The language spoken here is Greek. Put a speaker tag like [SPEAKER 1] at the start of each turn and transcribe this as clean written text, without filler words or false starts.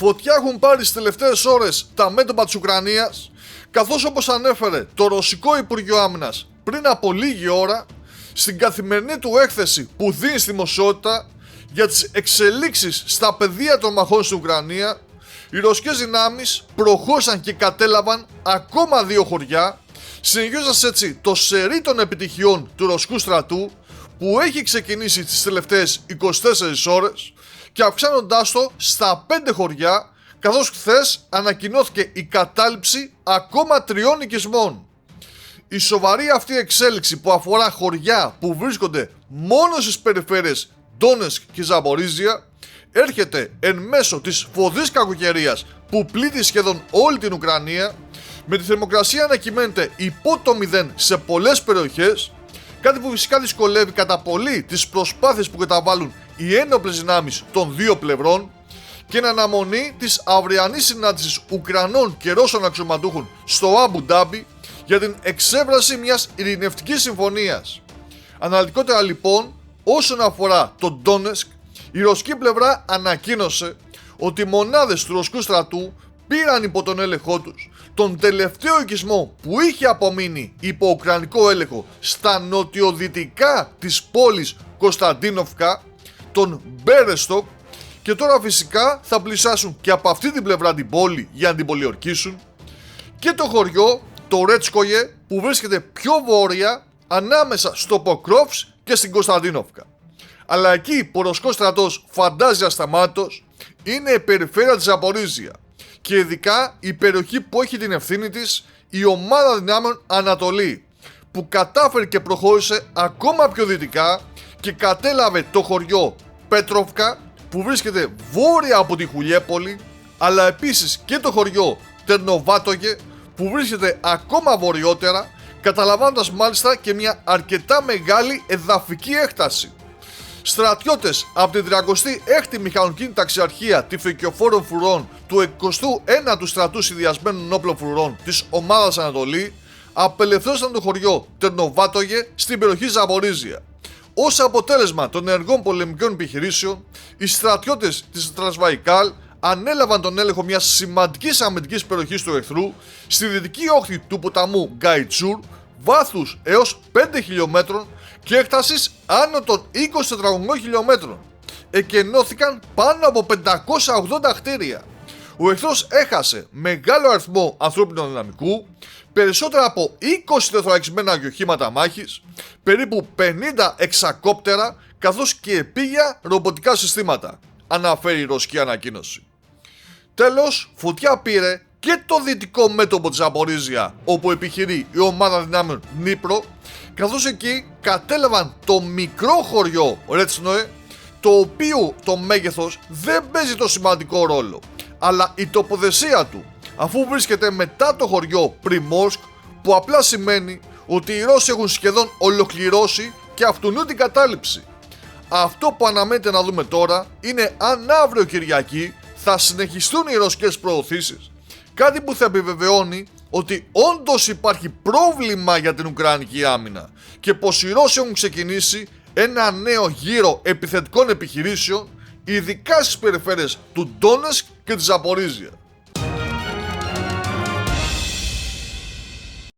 [SPEAKER 1] φωτιά έχουν πάρει στις τελευταίες ώρες τα μέτωπα της Ουκρανίας, καθώς όπως ανέφερε το Ρωσικό Υπουργείο Άμυνας πριν από λίγη ώρα, στην καθημερινή του έκθεση που δίνει στη δημοσιότητα για τις εξελίξεις στα πεδία των μαχών στην Ουκρανία, οι ρωσικές δυνάμεις προχώρησαν και κατέλαβαν ακόμα 2 χωριά, συνεχίζοντας έτσι το σερί των επιτυχιών του ρωσικού στρατού που έχει ξεκινήσει τις τελευταίες 24 ώρες και αυξάνοντάς το στα 5 χωριά, καθώς χθες ανακοινώθηκε η κατάληψη ακόμα 3 οικισμών. Η σοβαρή αυτή εξέλιξη που αφορά χωριά που βρίσκονται μόνο στις περιφέρειες Ντόνετσκ και Ζαπορίζια έρχεται εν μέσω της φοδρής κακοκαιρίας που πλήττει σχεδόν όλη την Ουκρανία, με τη θερμοκρασία να κυμαίνεται υπό το 0 σε πολλές περιοχές, κάτι που φυσικά δυσκολεύει κατά πολύ τις προσπάθειες που καταβάλουν οι ένοπλες δυνάμεις των δύο πλευρών και εν αναμονή της αυριανής συνάντησης Ουκρανών και Ρώσων αξιωματούχων στο Αμπου Ντάμπι για την εξέβραση μιας ειρηνευτικής συμφωνίας. Αναλυτικότερα λοιπόν, όσον αφορά τον Ντόνετσκ, η ρωσική πλευρά ανακοίνωσε ότι οι μονάδες του ρωσικού στρατού πήραν υπό τον έλεγχό τους τον τελευταίο οικισμό που είχε απομείνει υπό ουκρανικό έλεγχο στα νοτιοδυτικά της πόλης Κωνσταντίνοφκα, τον Μπέρεστοκ, και τώρα φυσικά θα πλησιάσουν και από αυτή την πλευρά την πόλη για να την πολιορκήσουν, και το χωριό, το Ρέτσκογε, που βρίσκεται πιο βόρεια ανάμεσα στο Ποκρόφσκ και στην Κωνσταντίνοφκα. Αλλά εκεί που ο ρωσικός στρατός φαντάζει ασταμάτητος είναι η περιφέρεια της Ζαπορίζια και ειδικά η περιοχή που έχει την ευθύνη της η ομάδα δυνάμεων Ανατολή, που κατάφερε και προχώρησε ακόμα πιο δυτικά και κατέλαβε το χωριό Πέτροφκα που βρίσκεται βόρεια από τη Χουλιέπολη, αλλά επίσης και το χωριό Τερνοβάτογε που βρίσκεται ακόμα βορειότερα, καταλαμβάνοντας μάλιστα και μια αρκετά μεγάλη εδαφική έκταση. Στρατιώτες από την 36η Μηχανοκίνητη Ταξιαρχία Τυφεκιοφόρων Φρουρών του 69ου Στρατού Συνδυασμένων Όπλων Φρουρών της Ομάδας Ανατολή απελευθέρωσαν το χωριό Τερνοβάτογε στην περιοχή Ζαπορίζια. Ως αποτέλεσμα των ενεργών πολεμικών επιχειρήσεων, οι στρατιώτες της Τρασβαϊκάλ ανέλαβαν τον έλεγχο μιας σημαντικής αμυντικής περιοχής του εχθρού στη δυτική όχθη του ποταμού Γκαϊτσούρ, βάθους έως 5 χιλιόμετρων και έκτασης άνω των 20 τετραγωνικών χιλιόμετρων. Εκενώθηκαν πάνω από 580 κτίρια. Ο εχθρός έχασε μεγάλο αριθμό ανθρώπινου δυναμικού, περισσότερα από 20 τεθωρακισμένα αγιοχήματα μάχης, περίπου 50 εξακόπτερα, καθώς και επίγεια ρομποτικά συστήματα, αναφέρει η ρωσική ανακοίνωση. Τέλος, φωτιά πήρε και το δυτικό μέτωπο της Ζαπορίζια, όπου επιχειρεί η ομάδα δυνάμεων Νίπρο, καθώς εκεί κατέλαβαν το μικρό χωριό Ρέτσνοε, το οποίο το μέγεθος δεν παίζει το σημαντικό ρόλο, αλλά η τοποθεσία του, αφού βρίσκεται μετά το χωριό Πριμόρσκ, που απλά σημαίνει ότι οι Ρώσοι έχουν σχεδόν ολοκληρώσει και αυτουνού την κατάληψη. Αυτό που αναμένεται να δούμε τώρα είναι αν αύριο Κυριακή θα συνεχιστούν οι ρωσικές προωθήσεις, κάτι που θα επιβεβαιώνει ότι όντως υπάρχει πρόβλημα για την Ουκρανική άμυνα και πως οι Ρώσοι έχουν ξεκινήσει ένα νέο γύρο επιθετικών επιχειρήσεων, ειδικά στις περιφέρειες του Ντόνετσκ και της Ζαπορίζια.